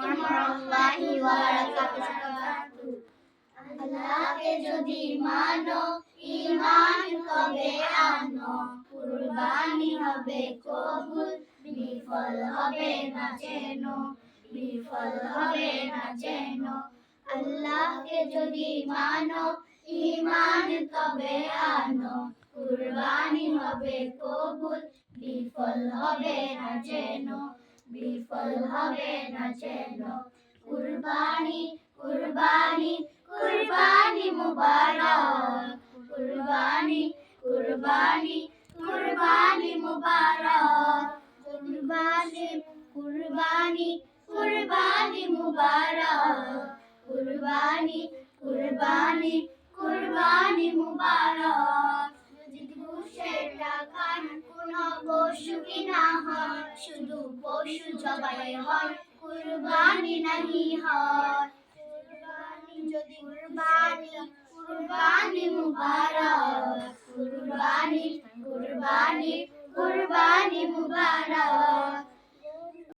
ওয়া বারাকাতুহু। আল্লাহকে যদি মানো ঈমান তবে আনো, কুরবানি হবে কবুল, বিফল হবে না যেন, বিফল হবে না যেন। আল্লাহকে যদি মানো ঈমান তবে আনো, কুরবানি হবে কবুল, বিফল হবে না যেন, বিফল হবে না যেন। কুরবানি কুরবানি কুরবানি মুবারক, কুরবানি কুরবানি কুরবানি মুবারক, কুরবানি কুরবানি কুরবানি মুবারক, কুরবানি কুরবানি কুরবানি মুবারক। যদি ঘুষের টাকায় কোনো পশু কিনা হয়, শুধু পশু জবাই হয়, কুরবানি নাহি হয়। যদি কুরবানি কুরবানি মুবারক, কুরবানি কুরবানি কুরবানি মুবারক।